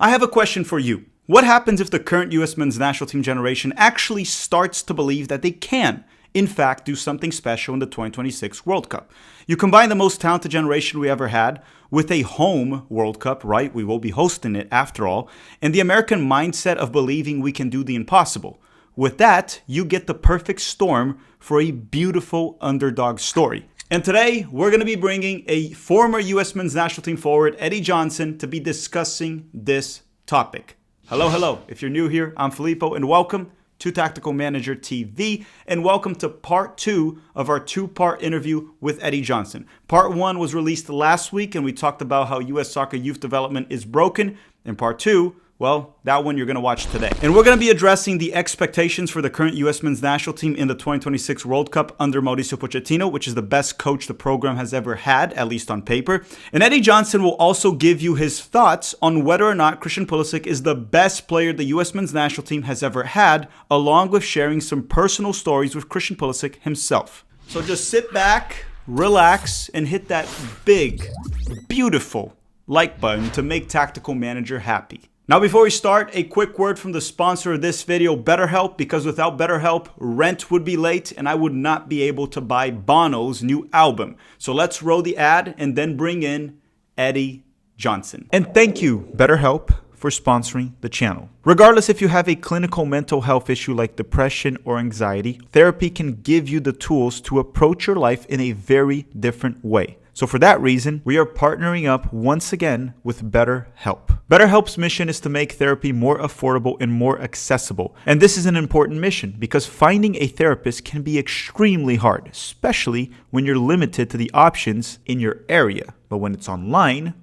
I have a question for you. What happens if the current US men's national team generation actually starts to believe that they can, in fact, do something special in the 2026 World Cup? You combine the most talented generation we ever had with a home World Cup, right? We will be hosting it after all, and the American mindset of believing we can do the impossible. With that, you get the perfect storm for a beautiful underdog story. And today, we're going to be bringing a former US men's national team forward, Eddie Johnson, to be discussing this topic. Hello. If you're new here, I'm Filippo, and welcome to Tactical Manager TV, and welcome to part 2 of our 2-part interview with Eddie Johnson. Part 1 was released last week, and we talked about how US soccer youth development is broken. In part 2, well, that one you're going to watch today. And we're going to be addressing the expectations for the current US men's national team in the 2026 World Cup under Mauricio Pochettino, which is the best coach the program has ever had, at least on paper. And Eddie Johnson will also give you his thoughts on whether or not Christian Pulisic is the best player the US men's national team has ever had, along with sharing some personal stories with Christian Pulisic himself. So just sit back, relax, and hit that big, beautiful like button to make Tactical Manager happy. Now, before we start, a quick word from the sponsor of this video, BetterHelp, because without BetterHelp, rent would be late and I would not be able to buy Bono's new album. So let's roll the ad and then bring in Eddie Johnson. And thank you, BetterHelp, for sponsoring the channel. Regardless if you have a clinical mental health issue like depression or anxiety, therapy can give you the tools to approach your life in a very different way. So for that reason, we are partnering up once again with BetterHelp. BetterHelp's mission is to make therapy more affordable and more accessible. And this is an important mission because finding a therapist can be extremely hard, especially when you're limited to the options in your area. But when it's online,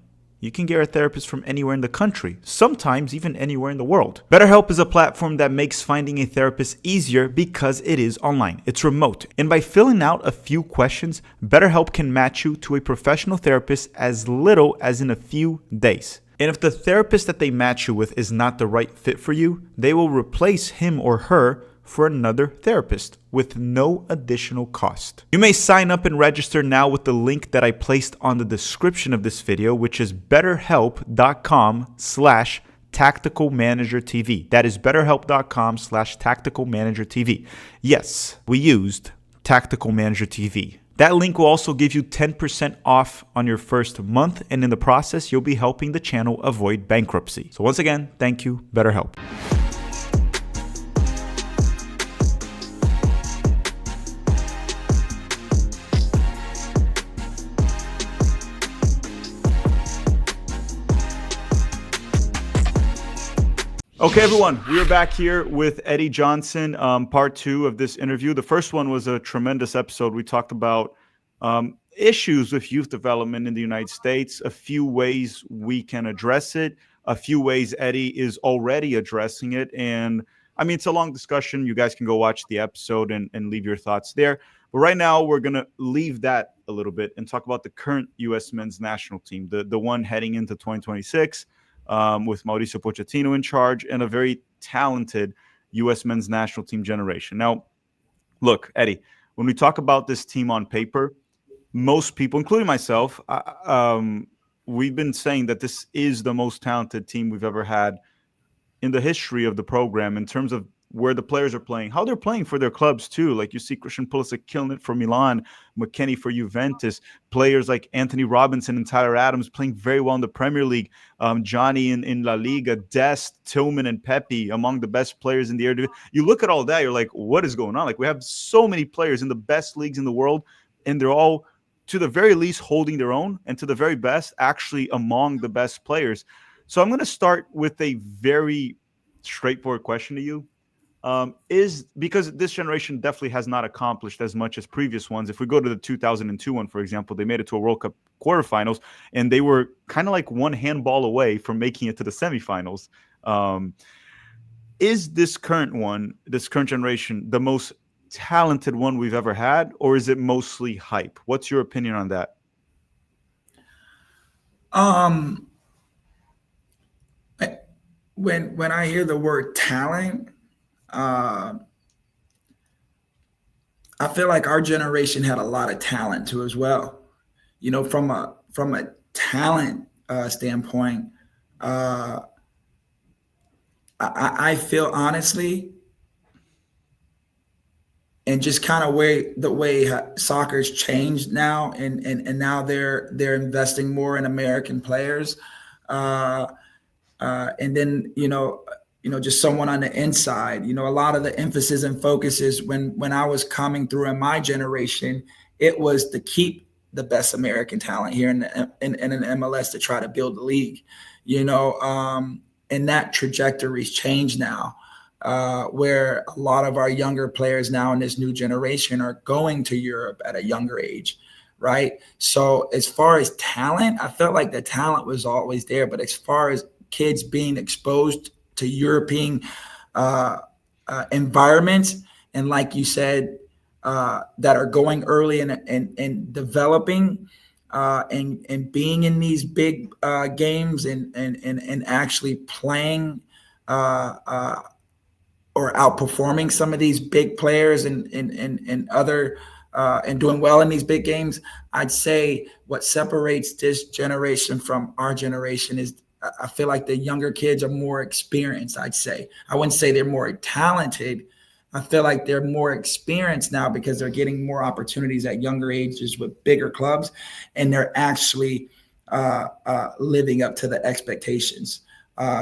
you can get a therapist from anywhere in the country, sometimes even anywhere in the world. BetterHelp is a platform that makes finding a therapist easier because it is online. It's remote. And by filling out a few questions, BetterHelp can match you to a professional therapist as little as in a few days. And if the therapist that they match you with is not the right fit for you, they will replace him or her for another therapist with no additional cost. You may sign up and register now with the link that I placed on the description of this video, which is betterhelp.com/tacticalmanagertv. That is betterhelp.com/tacticalmanagertv. Yes, we used Tactical Manager TV. That link will also give you 10% off on your first month, and in the process, you'll be helping the channel avoid bankruptcy. So once again, thank you, BetterHelp. Okay, everyone, we are back here with Eddie Johnson, part 2 of this interview. The first one was a tremendous episode. We talked about issues with youth development in the United States, a few ways we can address it, a few ways Eddie is already addressing it. And I mean, it's a long discussion. You guys can go watch the episode and leave your thoughts there. But right now, we're going to leave that a little bit and talk about the current U.S. men's national team, the one heading into 2026. With Mauricio Pochettino in charge and a very talented U.S. men's national team generation. Now, look, Eddie, when we talk about this team on paper, most people, including myself, we've been saying that this is the most talented team we've ever had in the history of the program in terms of where the players are playing, how they're playing for their clubs too. Like you see Christian Pulisic killing it for Milan, McKennie for Juventus, players like Anthony Robinson and Tyler Adams playing very well in the Premier League, Johnny in La Liga, Dest, Tillman, and Pepe among the best players in the area. You look at all that, you're like, what is going on? Like we have so many players in the best leagues in the world, and they're all, to the very least, holding their own, and to the very best, actually among the best players. So I'm going to start with a very straightforward question to you. Is because this generation definitely has not accomplished as much as previous ones. If we go to the 2002 one, for example, they made it to a World Cup quarterfinals, and they were kind of like one handball away from making it to the semifinals. Is this current generation, the most talented one we've ever had, or is it mostly hype? What's your opinion on that? When I hear the word talent, I feel like our generation had a lot of talent too as well. You know, from a talent standpoint, I feel honestly, and just kind of the way soccer's changed now, and now they're investing more in American players, uh, and then just someone on the inside. A lot of the emphasis and focuses when I was coming through in my generation, it was to keep the best American talent here in an MLS to try to build the league. And that trajectory's changed now, where a lot of our younger players now in this new generation are going to Europe at a younger age, right? So as far as talent, I felt like the talent was always there, but as far as kids being exposed to European uh, environments, and like you said, that are going early and developing, and being in these big games, and actually playing, or outperforming some of these big players, and other, and doing well in these big games. I'd say what separates this generation from our generation is, I feel like the younger kids are more experienced. I'd say, I wouldn't say they're more talented. I feel like they're more experienced now because they're getting more opportunities at younger ages with bigger clubs, and they're actually living up to the expectations.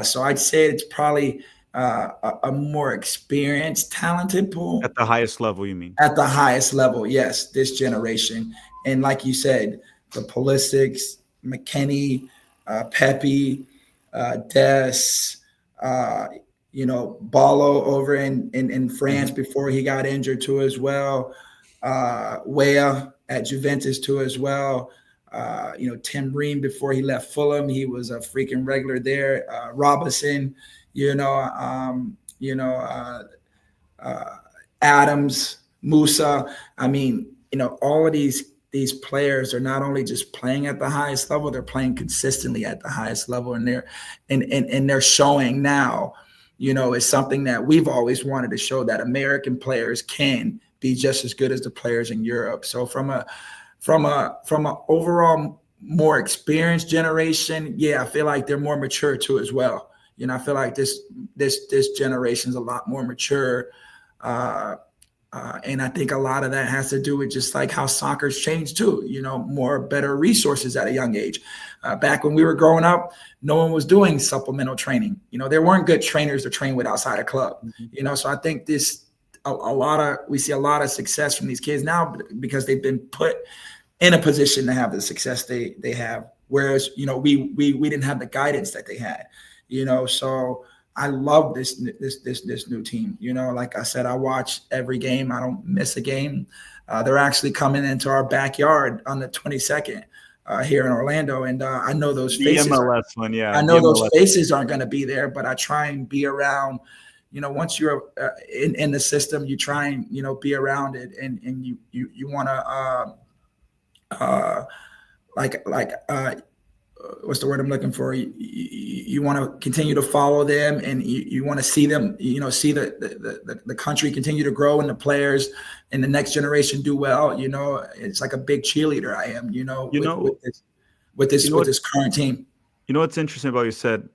So I'd say it's probably a more experienced, talented At pool the highest level, you mean? at the highest level. Yes, this generation, and like you said, the Pulisic's, McKennie, Pepe, Des, uh, Ballo over in France Mhm. before he got injured too as well. Weah at Juventus too as well. Tim Ream before he left Fulham, he was a freaking regular there. Robinson, you know, um, you know, uh, uh, Adams, Musa. I mean, all of these players are not only just playing at the highest level, they're playing consistently at the highest level, and they're showing now. It's something that we've always wanted to show, that American players can be just as good as the players in Europe. So from a overall more experienced generation, yeah, I feel like they're more mature too as well. I feel like this generation is a lot more mature, uh, and I think a lot of that has to do with just like how soccer's changed too. More better resources at a young age. Back when we were growing up, no one was doing supplemental training. There weren't good trainers to train with outside a club. Mhm. So I think we see a lot of success from these kids now because they've been put in a position to have the success they have. Whereas, we didn't have the guidance that they had. So I love this new team. Like I said, I watch every game. I don't miss a game. They're actually coming into our backyard on the 22nd here in Orlando, and I know those The faces. MLS one, yeah, I the know those MLS. faces aren't going to be there, but I try and be around. Once you're in the system, you try and be around it, and you want to uh, like what's the word I'm looking for? You want to continue to follow them, and you want to see them, see the country continue to grow, and the players and the next generation do well. It's like a big cheerleader I am, You know, you know with what this current team. You know what's interesting about you said?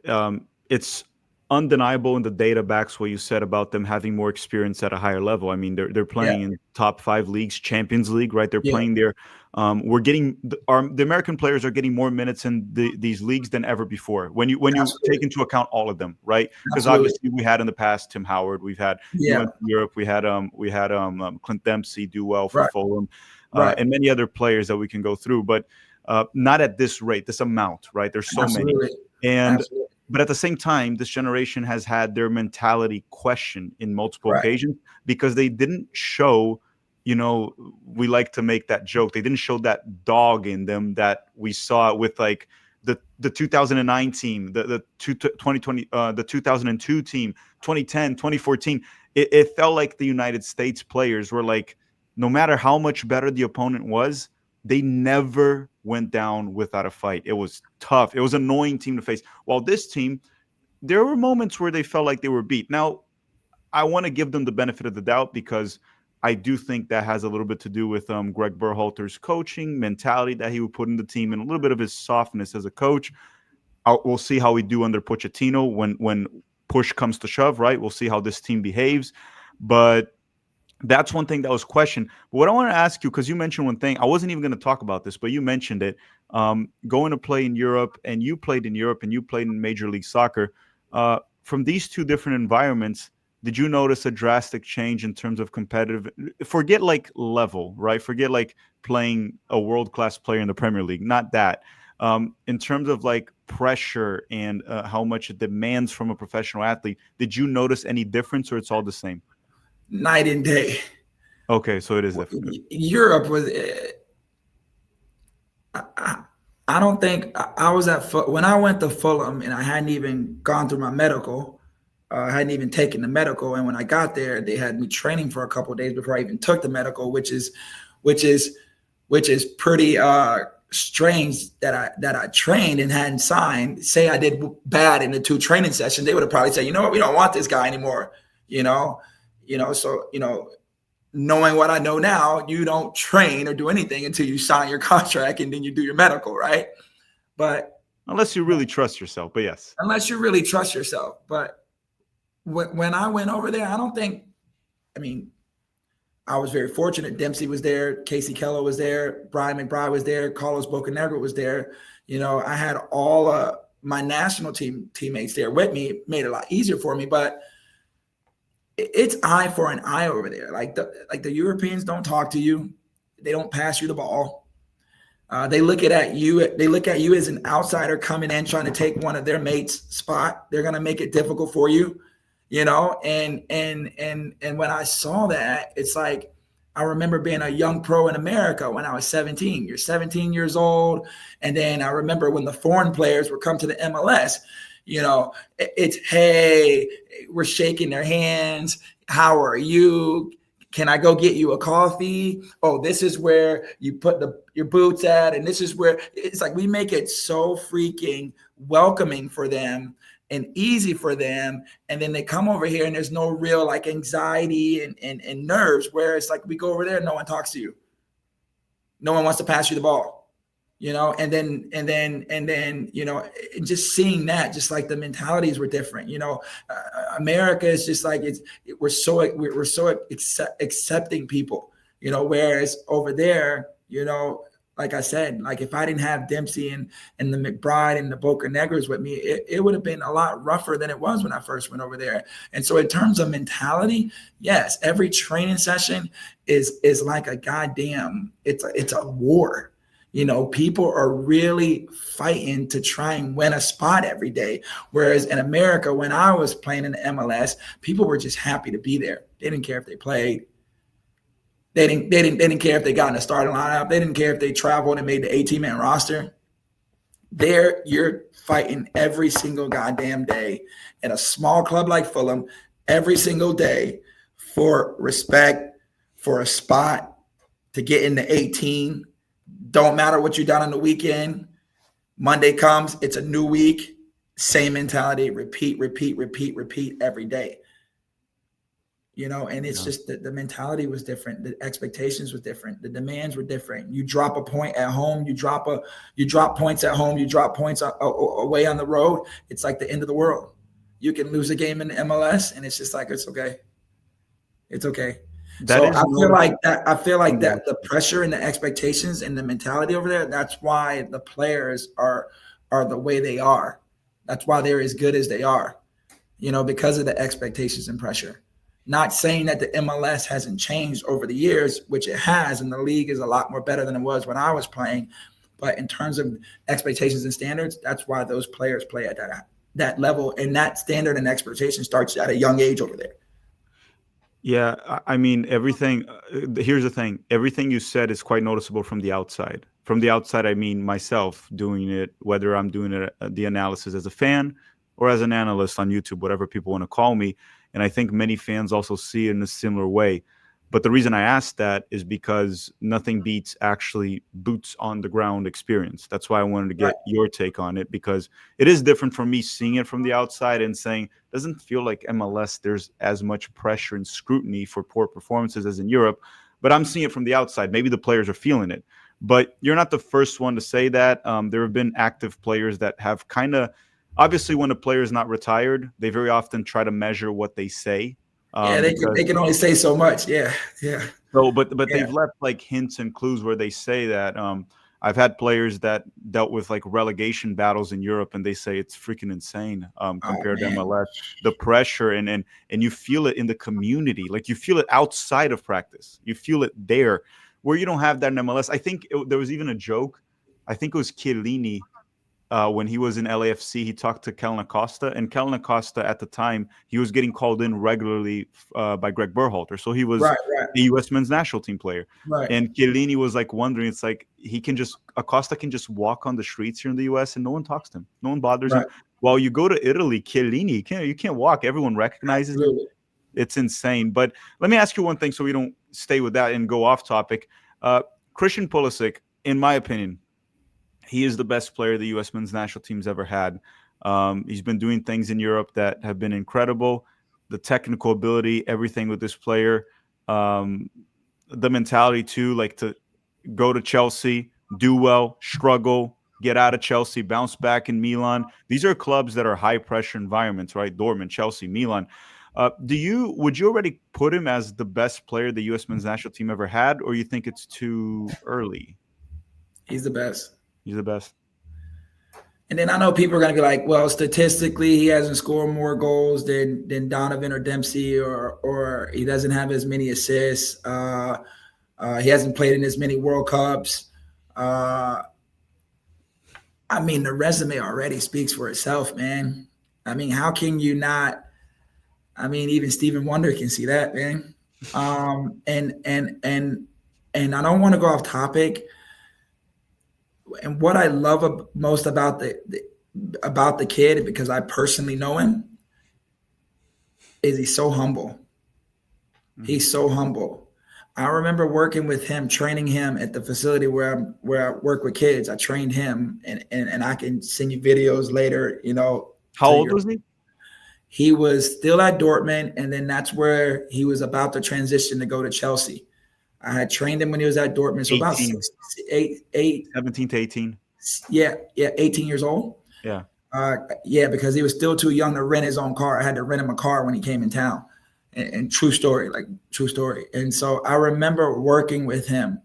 It's undeniable in the data backs what you said about them having more experience at a higher level. I mean, they're Yeah, playing in top five leagues, Champions League, right? They're yeah, playing there. We're getting the American players are getting more minutes in these leagues than ever before. When you take absolutely, into account all of them, right? Because absolutely. obviously we had in the past Tim Howard, you Yeah, went to Europe, we had Clint Dempsey do well for right, Fulham, right, and many other players that we can go through, but not at this rate, this amount, right? There's so many. absolutely, And absolutely. but at the same time, this generation has had their mentality questioned in multiple Right, occasions because they didn't show, we like to make that joke. They didn't show that dog in them that we saw with like the 2009 team, the 2020, the 2002 team, 2010, 2014. It felt like the United States players were like, no matter how much better the opponent was, they never went down without a fight. It was tough. It was an annoying team to face. While this team, there were moments where they felt like they were beat. Now, I want to give them the benefit of the doubt because I do think that has a little bit to do with Greg Berhalter's coaching mentality that he would put in the team and a little bit of his softness as a coach. We'll see how we do under Pochettino when push comes to shove, right? We'll see how this team behaves. But that's one thing that was questioned. But what I want to ask you, because you mentioned one thing, I wasn't even going to talk about this, but you mentioned it. Going to play in Europe, and you played in Europe, and you played in Major League Soccer. From these two different environments, did you notice a drastic change in terms of competitive? Forget like level, right? Forget like playing a world class player in the Premier League, not that. In terms of like pressure and how much it demands from a professional athlete, did you notice any difference, or it's all the same? Night and day. Okay, so it is different. Europe was. I don't think I was when I went to Fulham and I hadn't even gone through my medical. I hadn't even taken the medical, and when I got there, they had me training for a couple of days before I even took the medical, which is pretty strange that I trained and hadn't signed. Say I did bad in the 2 training sessions, they would have probably said, you know what, we don't want this guy anymore. So knowing what I know now, you don't train or do anything until you sign your contract and then you do your medical, right? But unless you really trust yourself, but yes. Unless you really trust yourself. But when I went over there, I was very fortunate. Dempsey was there, Casey Keller was there, Brian McBride was there, Carlos Bocanegra was there. I had all my national teammates there with me. It made it a lot easier for me, but it's eye for an eye over there. Like the Europeans don't talk to you. They don't pass you the ball. They look at you. They look at you as an outsider coming in trying to take one of their mates' spot. They're gonna make it difficult for you, And when I saw that, it's like I remember being a young pro in America when I was 17. You're 17 years old, and then I remember when the foreign players would come to the MLS. It's, hey, we're shaking their hands. How are you? Can I go get you a coffee? Oh, this is where you put your boots at. And this is where it's like we make it so freaking welcoming for them and easy for them. And then they come over here and there's no real like anxiety and nerves, where it's like we go over there, no one talks to you. No one wants to pass you the ball. And then, just seeing that, just like the mentalities were different. America is just like we're so accepting people. Whereas over there, like I said, like if I didn't have Dempsey and the McBride and the Boca Negras with me, it would have been a lot rougher than it was when I first went over there. And so in terms of mentality, yes, every training session is like a goddamn, it's a war. People are really fighting to try and win a spot every day. Whereas in America, when I was playing in the MLS, people were just happy to be there. They didn't care if they played. They didn't care if they got in the starting lineup. They didn't care if they traveled and made the 18-man roster. There, you're fighting every single goddamn day in a small club like Fulham, every single day for respect, for a spot to get in the 18. Don't matter what you done on the weekend. Monday comes, it's a new week. Same mentality, repeat every day. And it's just the mentality was different. The expectations was different. The demands were different. You drop a point at home, you drop points at home, you drop points away on the road. It's like the end of the world. You can lose a game in the MLS, and it's just like, it's okay. It's okay. So I feel like that the pressure and the expectations and the mentality over there, that's why the players are the way they are. That's why they're as good as they are, because of the expectations and pressure. Not saying that the MLS hasn't changed over the years, which it has, and the league is a lot more better than it was when I was playing. But in terms of expectations and standards, that's why those players play at that level. And that standard and expectation starts at a young age over there. Yeah, I mean, everything. Here's the thing. Everything you said is quite noticeable from the outside. From the outside, I mean myself doing it, whether I'm doing it, the analysis as a fan or as an analyst on YouTube, whatever people want to call me. And I think many fans also see it in a similar way. But the reason I asked that is because nothing beats actually boots on the ground experience. That's why I wanted to get your take on it, because it is different from me seeing it from the outside and saying, doesn't feel like MLS, there's as much pressure and scrutiny for poor performances as in Europe. But I'm seeing it from the outside. Maybe the players are feeling it. But you're not the first one to say that. There have been active players that have kind of Obviously, when a player is not retired, they very often try to measure what they say, Yeah, they because can only say so much. Yeah, yeah, so, but yeah. they've left like hints and clues where they say that. I've had players that dealt with like relegation battles in Europe, and they say it's freaking insane, Oh compared to man, MLS. The pressure, and you feel it in the community, like you feel it outside of practice. You feel it there, where you don't have that in MLS. I think there was even a joke. I think it was Chiellini, when he was in LAFC, he talked to Kellen Acosta, and Kellen Acosta at the time he was getting called in regularly by Greg Berhalter, so he was right, right, the U.S. men's national team player. right, And Chiellini was like wondering, it's like Acosta can just walk on the streets here in the U.S. and no one talks to him, no one bothers him. right. While you go to Italy, Chiellini, you can't walk, everyone recognizes you. Absolutely. It's insane. But let me ask you one thing, so we don't stay with that and go off topic. Christian Pulisic, in my opinion, he is the best player the U.S. men's national team's ever had. He's been doing things in Europe that have been incredible. The technical ability, everything with this player, um, the mentality too, like to go to Chelsea, do well, struggle, get out of Chelsea, bounce back in Milan. These are clubs that are high pressure environments, right? Dortmund, Chelsea, Milan. Would you already put him as the best player the U.S. men's national team ever had, or you think it's too early? He's the best. He's the best. And then I know people are going to be like, well, statistically, he hasn't scored more goals than Donovan or Dempsey, or he doesn't have as many assists. He hasn't played in as many World Cups. Uh, I mean, the resume already speaks for itself, man. I mean, how can you not? I mean, even Stephen Wonder can see that, man. And I don't want to go off topic. And what I love most about the kid, because I personally know him, is he's so humble. Mm-hmm. He's so humble. I remember working with him, training him at the facility where I work with kids. I trained him, and I can send you videos later. How old was he? He was still at Dortmund, and then that's where he was about to transition to go to Chelsea. I had trained him when he was at Dortmund, so about 18, 8, 17 to 18. yeah, 18 years old. Yeah. Yeah, because he was still too young to rent his own car. I had to rent him a car when he came in town. And true story, like true story. And so I remember working with him,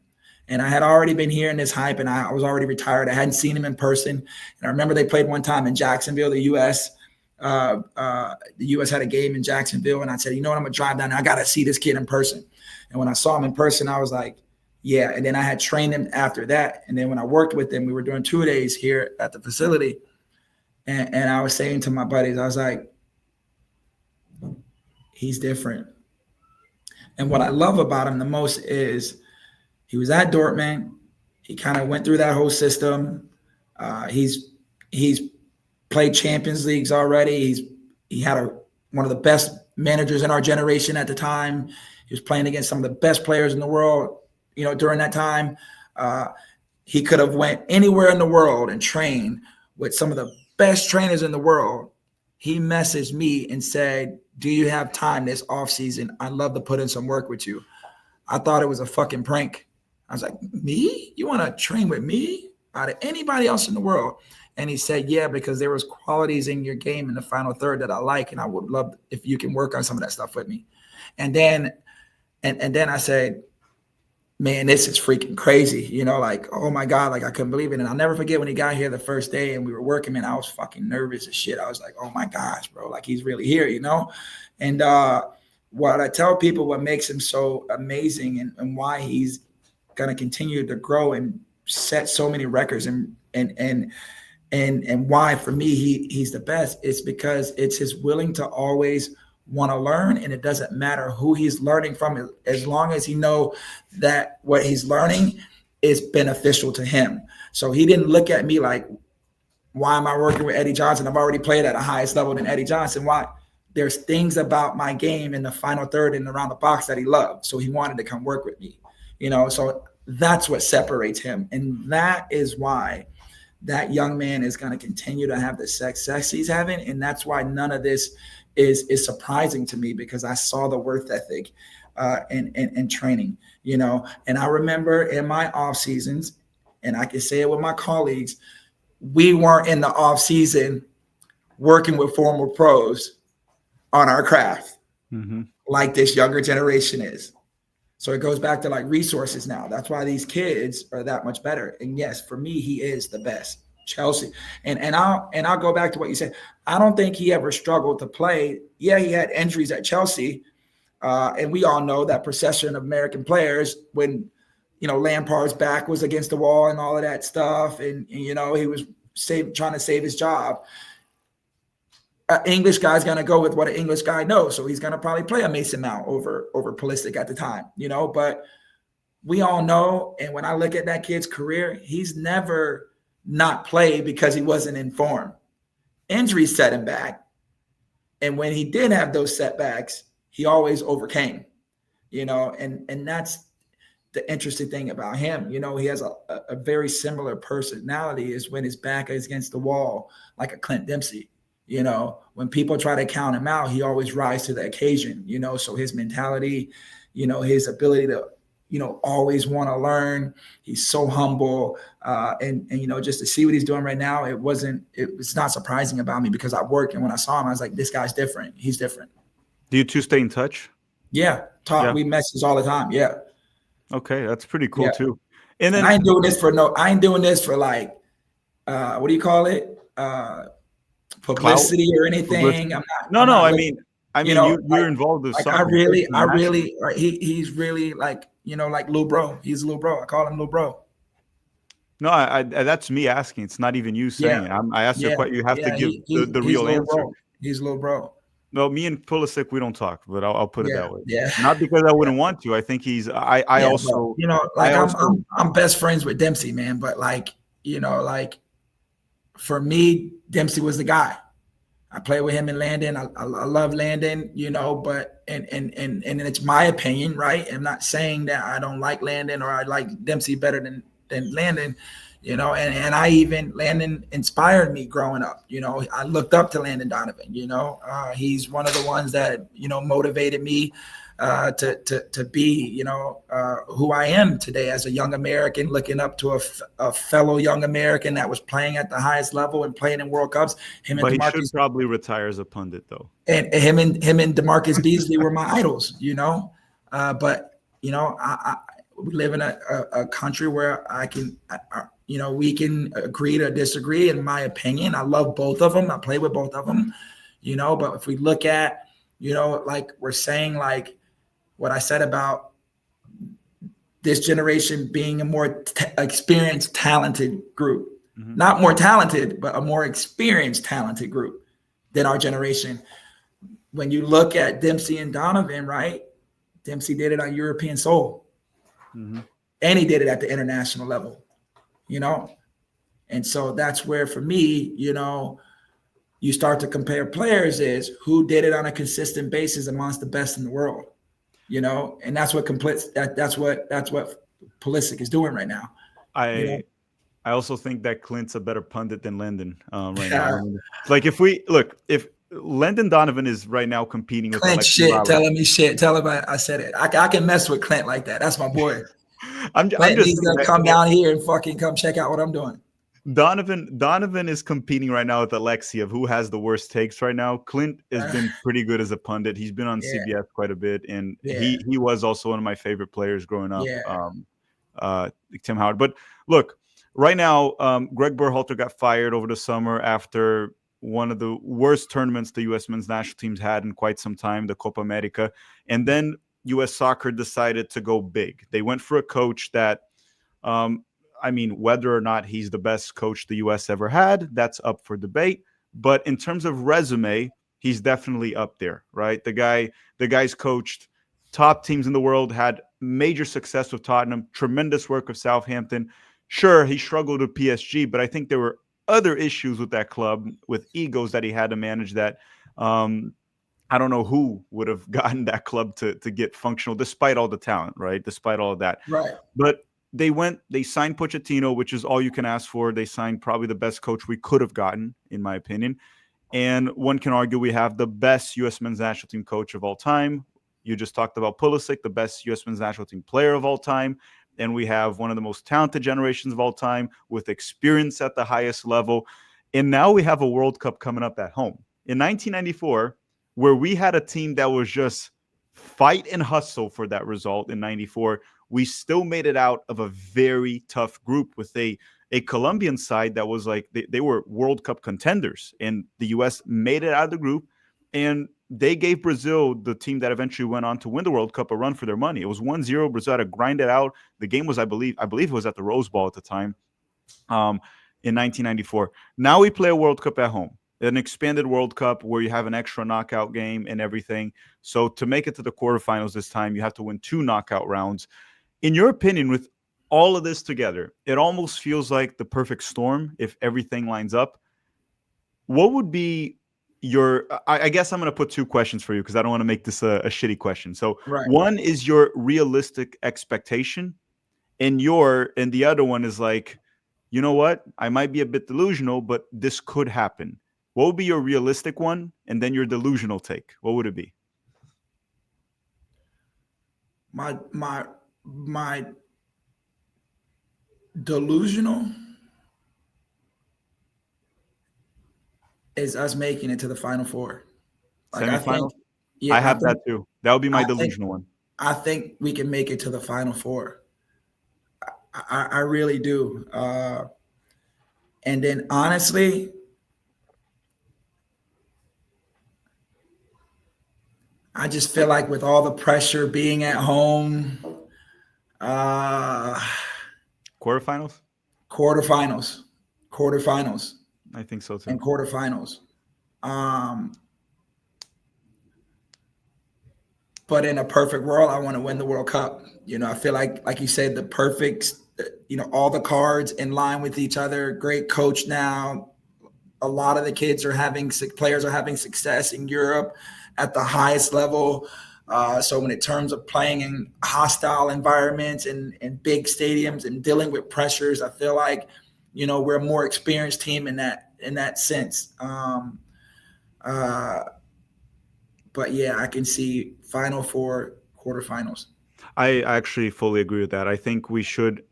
and I had already been hearing this hype, and I was already retired. I hadn't seen him in person. And I remember they played one time in Jacksonville, the U.S. The U.S. had a game in Jacksonville, and I said, you know what, I'm gonna drive down there. I gotta see this kid in person. And when I saw him in person, I was like, yeah. And then I had trained him after that. And then when I worked with him, we were doing 2 days here at the facility. And I was saying to my buddies, I was like, he's different. And what I love about him the most is he was at Dortmund. He kind of went through that whole system. He's played Champions Leagues already. He had one of the best managers in our generation at the time. He was playing against some of the best players in the world, during that time. He could have went anywhere in the world and trained with some of the best trainers in the world. He messaged me and said, do you have time this offseason? I'd love to put in some work with you. I thought it was a fucking prank. I was like, me? You want to train with me out of anybody else in the world? And he said, yeah, because there was qualities in your game in the final third that I like, and I would love if you can work on some of that stuff with me. And then I said, man, this is freaking crazy. Like, oh my God, like I couldn't believe it. And I'll never forget when he got here the first day and we were working, man, I was fucking nervous as shit. I was like, oh my gosh, bro, like he's really here, And what I tell people, what makes him so amazing and why he's going to continue to grow and set so many records and why for me he's the best, it's because it's his willing to always want to learn, and it doesn't matter who he's learning from, as long as he know that what he's learning is beneficial to him. So he didn't look at me like, why am I working with Eddie Johnson? I've already played at a highest level than Eddie Johnson. Why? There's things about my game in the final third and around the box that he loved, so he wanted to come work with me. So that's what separates him, and that is why that young man is going to continue to have the success he's having, and that's why none of this is surprising to me, because I saw the work ethic and training, And I remember in my off seasons, and I can say it with my colleagues, we weren't in the off season working with former pros on our craft, Mm-hmm. like this younger generation is. So it goes back to like resources now. That's why these kids are that much better. And yes, for me, he is the best. Chelsea. And I'll go back to what you said. I don't think he ever struggled to play. Yeah, he had injuries at Chelsea. And we all know that procession of American players when, Lampard's back was against the wall and all of that stuff. And he was trying to save his job. An English guy's going to go with what an English guy knows. So he's going to probably play a Mason Mount over Pulisic at the time, but we all know. And when I look at that kid's career, he's never not played because he wasn't in form. Injuries set him back. And when he did have those setbacks, he always overcame, and that's the interesting thing about him. He has a very similar personality is when his back is against the wall, like a Clint Dempsey. When people try to count him out, he always rises to the occasion, so his mentality, his ability to, always want to learn. He's so humble. And just to see what he's doing right now, it's not surprising about me because I worked. And when I saw him, I was like, this guy's different. He's different. Do you two stay in touch? Yeah. We message all the time. Yeah. Okay. That's pretty cool too. And then I ain't doing this for like, what do you call it? Publicity or anything. Publicity. I mean, you're involved with something. He's really like, like Lil Bro. He's Lil Bro. I call him Lil Bro. No, I that's me asking. It's not even you saying it. I asked you what you have to give the real answer. Bro. He's Lil Bro. No, me and Pulisic, we don't talk, but I'll put it that way. Yeah. Not because I wouldn't want to. I think he's. I'm best friends with Dempsey, man. But for me, Dempsey was the guy. I played with him in Landon. I love Landon, but and it's my opinion, right? I'm not saying that I don't like Landon or I like Dempsey better than Landon, and Landon inspired me growing up. I looked up to Landon Donovan, he's one of the ones that, motivated me to be, who I am today as a young American, looking up to a fellow young American that was playing at the highest level and playing in World Cups. But he should probably retire as a pundit, though. And him and DeMarcus Beasley were my idols, But we live in a country where we can agree to disagree. In my opinion, I love both of them. I play with both of them, But if we look at, like we're saying, like, what I said about this generation being a more experienced, talented group, not more talented, but a more experienced, talented group than our generation. When you look at Dempsey and Donovan, right? Dempsey did it on European soul, and he did it at the international level, And so that's where, for me, you start to compare players is who did it on a consistent basis amongst the best in the world. And that's what that's what Pulisic is doing right now. I also think that Clint's a better pundit than Landon right now. Like if Landon Donovan is right now competing with Clint, telling me shit. Tell him I said it. I can mess with Clint like that. That's my boy. He's gonna come down here and fucking come check out what I'm doing. Donovan is competing right now with Alexi of who has the worst takes right now. Clint has been pretty good as a pundit. He's been on CBS quite a bit, and he was also one of my favorite players growing up. Tim Howard. But look, right now, Greg Berhalter got fired over the summer after one of the worst tournaments the U.S. men's national teams had in quite some time, the Copa America, and then U.S. Soccer decided to go big. They went for a coach that. Whether or not he's the best coach the U.S. ever had, that's up for debate. But in terms of resume, he's definitely up there, right? The guy's coached top teams in the world, had major success with Tottenham, tremendous work with Southampton. Sure, he struggled with PSG, but I think there were other issues with that club, with egos that he had to manage that. I don't know who would have gotten that club to get functional, despite all the talent, right? Despite all of that. Right. But they signed Pochettino, which is all you can ask for. They signed probably the best coach we could have gotten, in my opinion. And one can argue we have the best U.S. men's national team coach of all time. You just talked about Pulisic, the best U.S. men's national team player of all time. And we have one of the most talented generations of all time with experience at the highest level. And now we have a World Cup coming up at home. In 1994, where we had a team that was just fight and hustle for that result in 94, we still made it out of a very tough group with a Colombian side that was like they were World Cup contenders, and the US made it out of the group, and they gave Brazil, the team that eventually went on to win the World Cup, a run for their money. It was 1-0. Brazil had to grind it out. The game was, I believe it was at the Rose Bowl at the time, in 1994. Now we play a World Cup at home, an expanded World Cup where you have an extra knockout game and everything. So to make it to the quarterfinals this time, you have to win 2 knockout rounds. In your opinion, with all of this together, it almost feels like the perfect storm if everything lines up. What would be I guess I'm going to put 2 questions for you because I don't want to make this a shitty question. So Right. one is your realistic expectation, and the other one is like, you know what? I might be a bit delusional, but this could happen. What would be your realistic one? And then your delusional take. What would it be? My delusional is us making it to the Final Four. Like I Semifinal? think, yeah, I have that too. That would be my delusional one. I think we can make it to the Final Four. I really do. And then honestly, I just feel like with all the pressure being at home, Quarterfinals? quarterfinals, I think so too. and quarterfinals. But in a perfect world, I want to win the World Cup. I feel like you said, the perfect, all the cards in line with each other. Great coach now. A lot of the players are having success in Europe at the highest level. So when in terms of playing in hostile environments and big stadiums and dealing with pressures, I feel like, we're a more experienced team in that sense. But yeah, I can see Final Four, quarterfinals. I actually fully agree with that. I think we should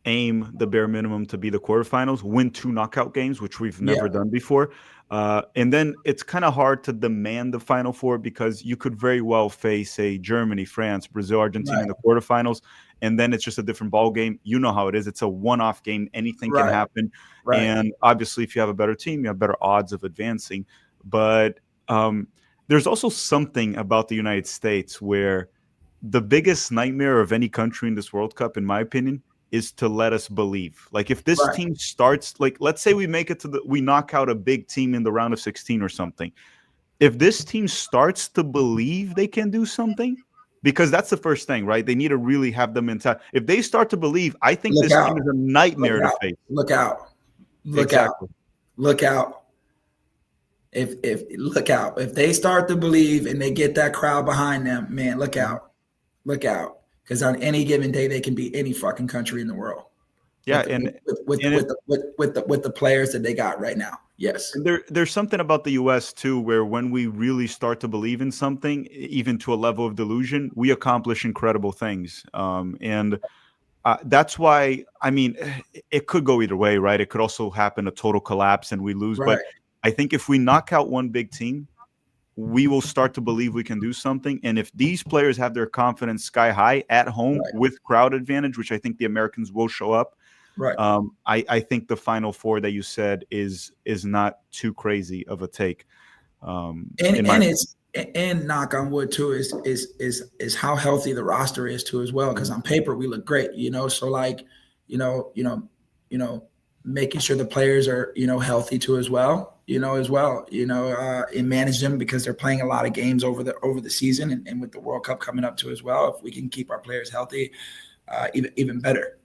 aim the bare minimum to be the quarterfinals, win 2 knockout games, which we've never done before. And then it's kind of hard to demand the Final Four because you could very well face a Germany, France, Brazil, Argentina in the quarterfinals, and then it's just a different ball game. You know how it is. It's a one-off game. Anything can happen. Right. And obviously, if you have a better team, you have better odds of advancing. But there's also something about the United States where the biggest nightmare of any country in this World Cup, in my opinion, is to let us believe. Like if this team starts, like let's say we make it we knock out a big team in the round of 16 or something. If this team starts to believe they can do something, because that's the first thing, right? They need to really have the mentality. If they start to believe, I think this team is a nightmare to face. Look out. If they start to believe and they get that crowd behind them, man, look out. Because on any given day, they can beat any fucking country in the world. Yeah, with the players that they got right now. Yes. There's something about the US too, where when we really start to believe in something, even to a level of delusion, we accomplish incredible things. And that's why, I mean, it could go either way, right? It could also happen a total collapse and we lose. But I think if we knock out one big team, we will start to believe we can do something. And if these players have their confidence sky high at home with crowd advantage, which I think the Americans will show up, I think the Final Four that you said is not too crazy of a take. And knock on wood too is how healthy the roster is too as well. Because on paper we look great, So like, making sure the players are healthy too as well. And manage them because they're playing a lot of games over the season and with the World Cup coming up too as well. If we can keep our players healthy, even better.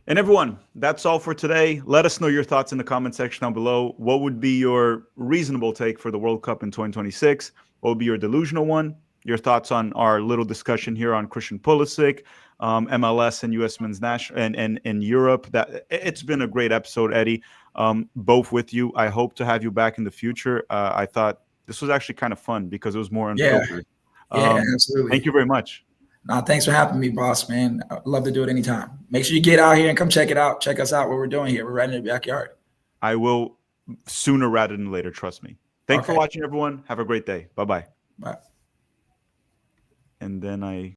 And everyone, that's all for today. Let us know your thoughts in the comment section down below. What would be your reasonable take for the World Cup in 2026? What would be your delusional one? Your thoughts on our little discussion here on Christian Pulisic, MLS and US Men's National and Europe. That it's been a great episode, Eddie. Both with you. I hope to have you back in the future. I thought this was actually kind of fun because it was more unfiltered. Yeah, absolutely. Thank you very much. No, thanks for having me, boss, man. I'd love to do it anytime. Make sure you get out here and come check it out. Check us out, what we're doing here. We're right in the backyard. I will sooner rather than later. Trust me. Thanks for Okay. watching, everyone. Have a great day. Bye-bye. Bye. And then